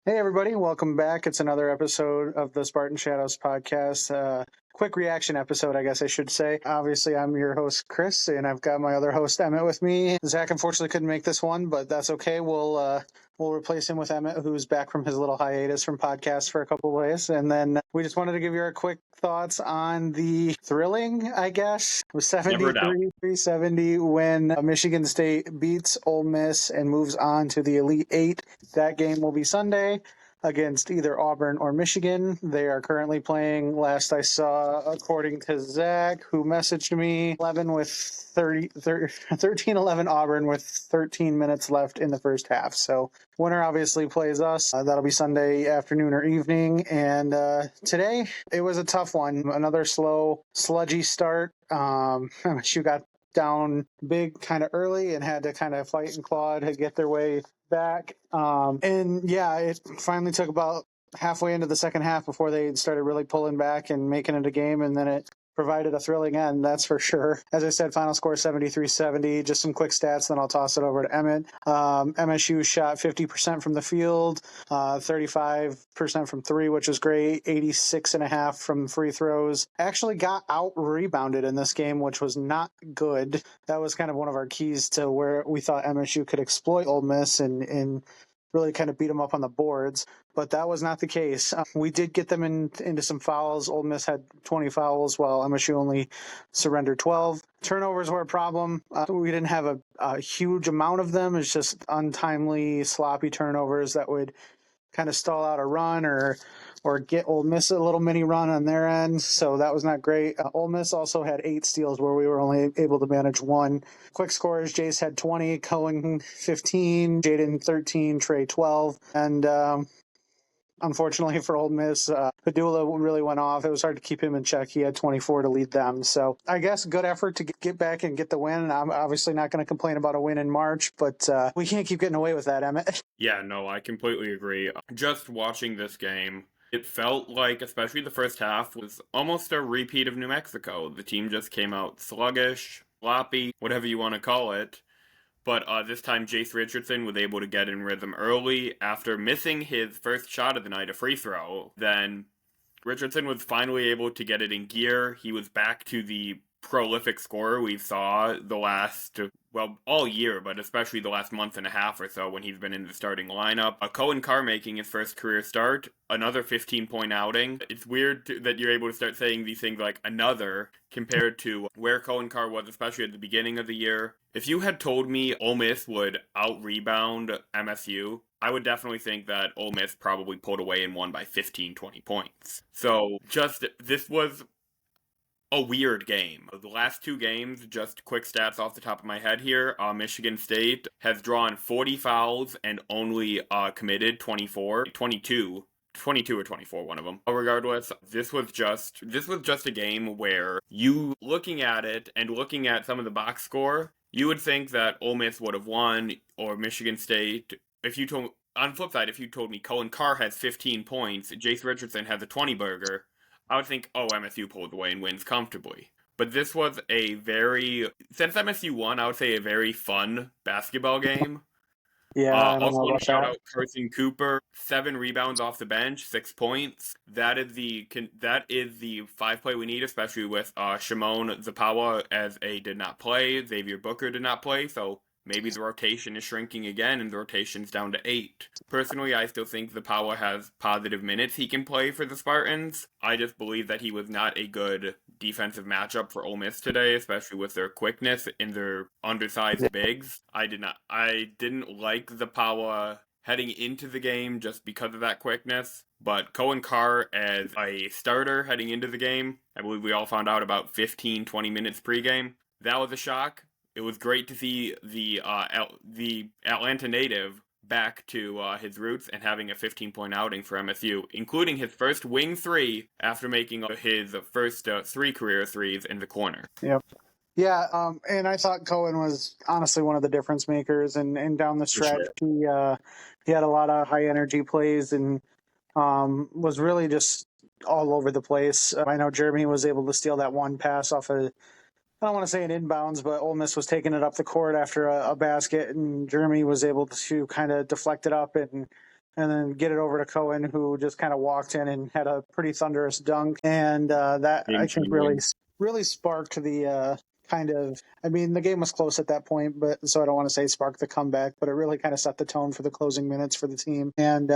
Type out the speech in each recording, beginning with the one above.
Hey, everybody. Welcome back. It's another episode of the Spartan Shadows podcast. Quick reaction episode, I guess I should say. Obviously, I'm your host, Chris, and I've got my other host, Emmett, with me. Zach unfortunately couldn't make this one, but that's okay. We'll replace him with Emmett, who's back from his little hiatus from podcasts for a couple of days. And then we just wanted to give you our quick thoughts on the thrilling, I guess, 73-70 when Michigan State beats Ole Miss and moves on to the Elite Eight. That game will be Sunday against either Auburn or Michigan. They are currently playing, last I saw, according to Zach, who messaged me, 13-11 Auburn with 13 minutes left in the first half. So winner obviously plays us. That'll be Sunday afternoon or evening. And today, it was a tough one. Another slow, sludgy start. MSU got down big kind of early and had to kind of fight and claw to get their way back. And yeah, it finally took about halfway into the second half before they started really pulling back and making it a game, and then it provided a thrilling end, that's for sure. As I said, final score 73-70. Just some quick stats, then I'll toss it over to Emmett. MSU shot 50% from the field, 35% from three, which is great, 86.5% from free throws. Actually got out-rebounded in this game, which was not good. That was kind of one of our keys to where we thought MSU could exploit Ole Miss and really kind of beat them up on the boards, but that was not the case. We did get them into some fouls. Ole Miss had 20 fouls, while MSU only surrendered 12. Turnovers were a problem. We didn't have a huge amount of them. It's just untimely, sloppy turnovers that would kind of stall out a run or get Ole Miss a little mini run on their end. So that was not great. Ole Miss also had 8 steals where we were only able to manage 1. Quick scores, Jace had 20, Cohen 15, Jaden 13, Trey 12. And unfortunately for Ole Miss, Padula really went off. It was hard to keep him in check. He had 24 to lead them. So I guess good effort to get back and get the win. I'm obviously not going to complain about a win in March, but we can't keep getting away with that, Emmett. Yeah, no, I completely agree. Just watching this game, it felt like, especially the first half, was almost a repeat of New Mexico. The team just came out sluggish, sloppy, whatever you want to call it. But this time, Jace Richardson was able to get in rhythm early after missing his first shot of the night, a free throw. Then Richardson was finally able to get it in gear. He was back to the prolific scorer we saw the last, well, all year, but especially the last month and a half or so when he's been in the starting lineup. Cohen Carr making his first career start, another 15-point outing. It's weird that you're able to start saying these things like another compared to where Cohen Carr was, especially at the beginning of the year. If you had told me Ole Miss would out-rebound MSU, I would definitely think that Ole Miss probably pulled away and won by 15, 20 points. So this was a weird game. The last 2 games, just quick stats off the top of my head here, Michigan State has drawn 40 fouls and only committed 22 or 24, one of them. Regardless, this was just a game where you, looking at it and looking at some of the box score, you would think that Ole Miss would have won, or Michigan State. On the flip side, if you told me Cohen Carr has 15 points, Jace Richardson has a 20-burger, I would think, oh, MSU pulled away and wins comfortably. But this was since MSU won, I would say a very fun basketball game. Yeah, I don't Also know want about to shout that. out Carson Cooper, 7 rebounds off the bench, 6 points. That is the 5-play we need, especially with Shimon Zapawa as did not play. Xavier Booker did not play, so maybe the rotation is shrinking again, and the rotation's down to 8. Personally, I still think Zapawa has positive minutes he can play for the Spartans. I just believe that he was not a good defensive matchup for Ole Miss today, especially with their quickness and their undersized bigs. I didn't like Zapawa heading into the game just because of that quickness. But Cohen Carr as a starter heading into the game, I believe we all found out about 15, 20 minutes pregame. That was a shock. It was great to see the Atlanta native back to his roots and having a 15-point outing for MSU, including his first wing 3 after making his first 3 career threes in the corner. Yep. Yeah, and I thought Cohen was honestly one of the difference makers, and down the stretch, sure. He had a lot of high energy plays and was really just all over the place. I know Jeremy was able to steal that one pass off I don't want to say an inbounds, but Ole Miss was taking it up the court after a basket, and Jeremy was able to kind of deflect it up and and then get it over to Cohen, who just kind of walked in and had a pretty thunderous dunk. And that, I think, really sparked the kind of, I mean, the game was close at that point, but so I don't want to say sparked the comeback, but it really kind of set the tone for the closing minutes for the team. And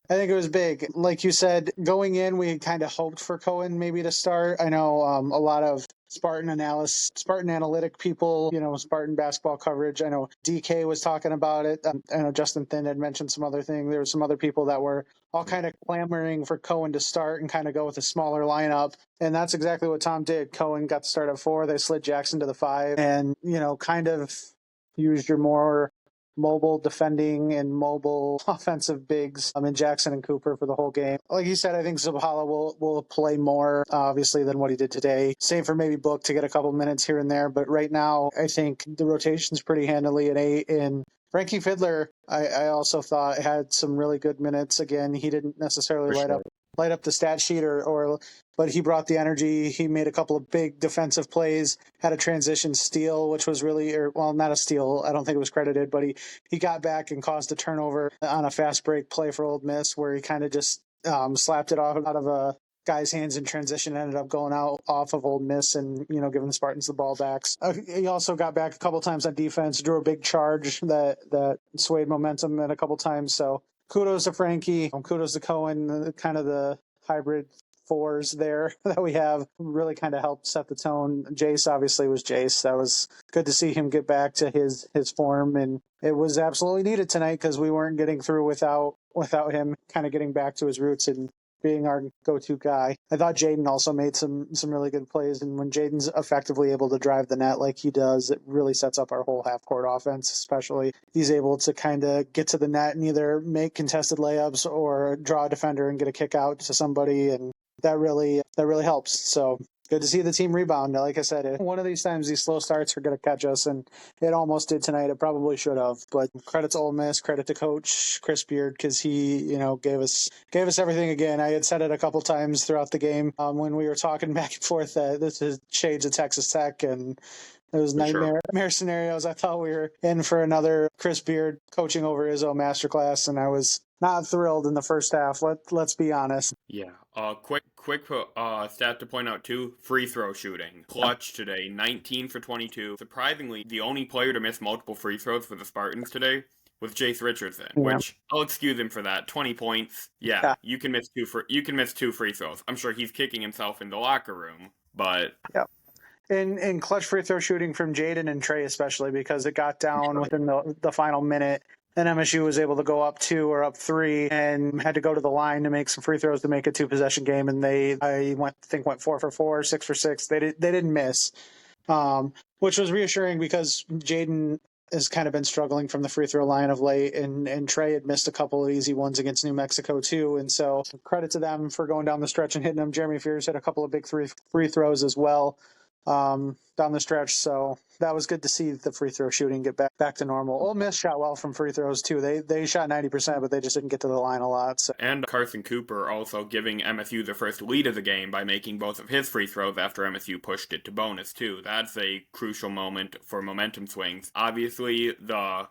I think it was big. Like you said, going in, we kind of hoped for Cohen maybe to start. I know a lot of Spartan analytic people, Spartan basketball coverage. I know DK was talking about it. I know Justin Thin had mentioned some other thing. There were some other people that were all kind of clamoring for Cohen to start and kind of go with a smaller lineup. And that's exactly what Tom did. Cohen got to start at 4. They slid Jackson to the 5 and, kind of used your more mobile defending and mobile offensive bigs in Jackson and Cooper for the whole game. Like you said, I think Zabala will play more, obviously, than what he did today. Same for maybe Book to get a couple minutes here and there. But right now, I think the rotation's pretty handily at 8. And Frankie Fiddler, I also thought had some really good minutes. Again, he didn't necessarily light up the stat sheet but he brought the energy. He made a couple of big defensive plays, had a transition steal, which was really, not a steal. I don't think it was credited, but he got back and caused a turnover on a fast break play for Ole Miss where he kind of just slapped it off out of a guy's hands in transition, ended up going off of Ole Miss and, giving the Spartans the ball back. He also got back a couple times on defense, drew a big charge that swayed momentum in a couple times. So kudos to Frankie, kudos to Cohen, kind of the hybrid 4s there that we have really kind of helped set the tone. Jace obviously was Jace. That was good to see him get back to his form, and it was absolutely needed tonight because we weren't getting through without him kind of getting back to his roots and being our go-to guy. I thought Jaden also made some really good plays, and when Jaden's effectively able to drive the net like he does, it really sets up our whole half-court offense, especially he's able to kind of get to the net and either make contested layups or draw a defender and get a kick out to somebody, and that really helps. So good to see the team rebound. Like I said, one of these times these slow starts are going to catch us, and it almost did tonight. It probably should have. But credit to Ole Miss, credit to Coach Chris Beard because he, gave us everything again. I had said it a couple times throughout the game when we were talking back and forth that this is shades of Texas Tech, and it was nightmare scenarios. I thought we were in for another Chris Beard coaching over his own masterclass, and I was not thrilled in the first half. Let's be honest. Yeah. Quick stat to point out too: free throw shooting. Clutch today, 19 for 22. Surprisingly, the only player to miss multiple free throws for the Spartans today was Jace Richardson, which I'll excuse him for that. 20 points. Yeah. You can miss 2 free throws. I'm sure he's kicking himself in the locker room, but In clutch free throw shooting from Jaden and Trey especially because it got down within the final minute. Then MSU was able to go up 2 or up 3 and had to go to the line to make some free throws to make a 2-possession game. And I went 4 for 4, 6 for 6. They didn't miss, which was reassuring because Jaden has kind of been struggling from the free throw line of late, and Trey had missed a couple of easy ones against New Mexico too. And so credit to them for going down the stretch and hitting them. Jeremy Fears had a couple of big free throws as well down the stretch. So that was good to see the free throw shooting get back to normal. Ole Miss shot well from free throws too. They shot 90%, but they just didn't get to the line a lot. So. And Carson Cooper also giving MSU the first lead of the game by making both of his free throws after MSU pushed it to bonus too. That's a crucial moment for momentum swings. Obviously, the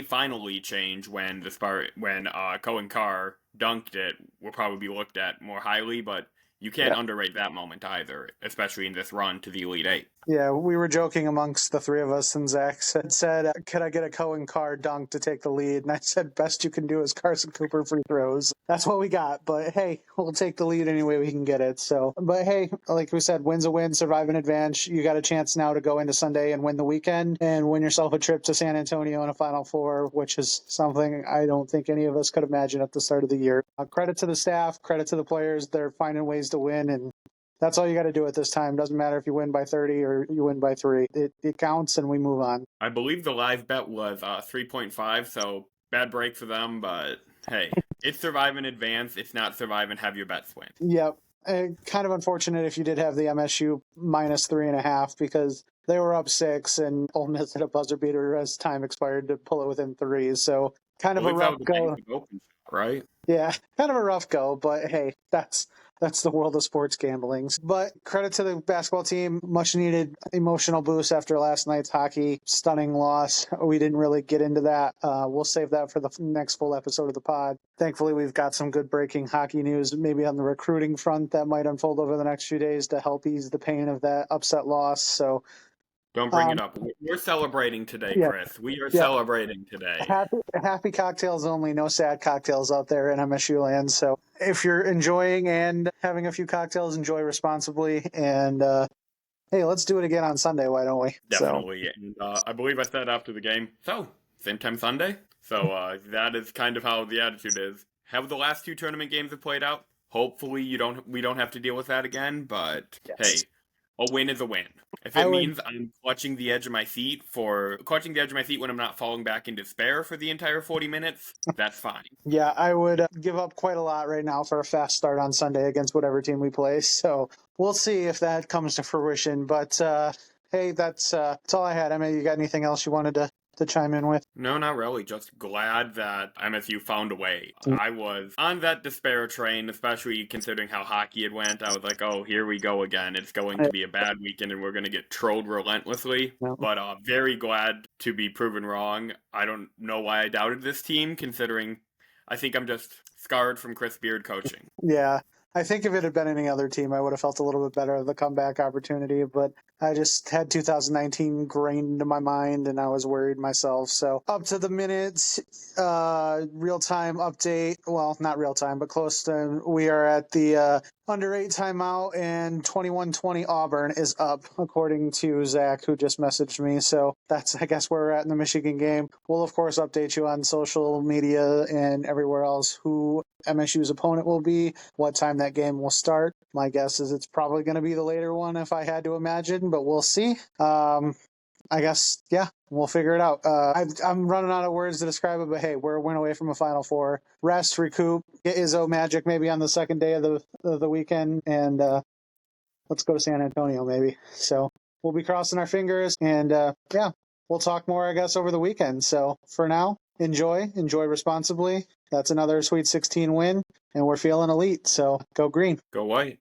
final lead change when Cohen Carr dunked it will probably be looked at more highly, but you can't underrate that moment either, especially in this run to the Elite Eight. Yeah, we were joking amongst the three of us, and Zach said, could I get a Cohen Carr dunk to take the lead? And I said, best you can do is Carson Cooper free throws. That's what we got. But hey, we'll take the lead any way we can get it. So, but hey, like we said, win's a win, survive in advance. You got a chance now to go into Sunday and win the weekend and win yourself a trip to San Antonio in a Final Four, which is something I don't think any of us could imagine at the start of the year. Credit to the staff, credit to the players. They're finding ways to win, and that's all you got to do at this time. Doesn't matter if you win by 30 or you win by 3. It counts, and we move on. I believe the live bet was 3.5, so bad break for them, but hey, it's survive in advance. It's not survive and have your bets win. Yep. Kind of unfortunate if you did have the MSU minus 3.5 because they were up 6 and Ole Miss hit a buzzer beater as time expired to pull it within 3. So kind of a rough go. Right? Yeah, kind of a rough go, but hey, that's That's the world of sports gambling. But credit to the basketball team, much needed emotional boost after last night's hockey stunning loss. We didn't really get into that. We'll save that for the next full episode of the pod. Thankfully, we've got some good breaking hockey news, maybe on the recruiting front that might unfold over the next few days to help ease the pain of that upset loss. So Don't bring it up. We're celebrating today, yeah, Chris. We are yeah. celebrating today. Happy cocktails only, no sad cocktails out there in MSU land. So if you're enjoying and having a few cocktails, enjoy responsibly. And hey, let's do it again on Sunday. Why don't we? Definitely. And I believe I said after the game, so, same time Sunday? So that is kind of how the attitude is. Have the last two tournament games have played out? Hopefully we don't have to deal with that again, but yes. Hey, a win is a win. If it means I'm clutching the edge of my seat when I'm not falling back in despair for the entire 40 minutes, that's fine. Yeah, I would give up quite a lot right now for a fast start on Sunday against whatever team we play. So we'll see if that comes to fruition. But hey, that's all I had. Emmett, you got anything else you wanted to chime in with? No, not really. Just glad that MSU found a way. I was on that despair train, especially considering how hockey had went. I was like, oh, here we go again. It's going to be a bad weekend and we're going to get trolled relentlessly. No. But very glad to be proven wrong. I don't know why I doubted this team, considering I think I'm just scarred from Chris Beard coaching. Yeah. I think if it had been any other team, I would have felt a little bit better of the comeback opportunity, but I just had 2019 grained into my mind and I was worried myself. So up to the minutes, real-time update. Well, not real-time, but close to. We are at the under 8 timeout, and 21-20 Auburn is up, according to Zach, who just messaged me. So that's, I guess, where we're at in the Michigan game. We'll, of course, update you on social media and everywhere else who MSU's opponent will be, what time that game will start. My guess is it's probably going to be the later one if I had to imagine, but we'll see. I guess, yeah, we'll figure it out. I'm running out of words to describe it, but hey, we're a win away from a Final Four. Rest, recoup, get Izzo magic maybe on the second day of the weekend, and let's go to San Antonio maybe. So we'll be crossing our fingers, and yeah, we'll talk more, I guess, over the weekend. So for now, enjoy responsibly. That's another Sweet 16 win, and we're feeling elite, so go green. Go white.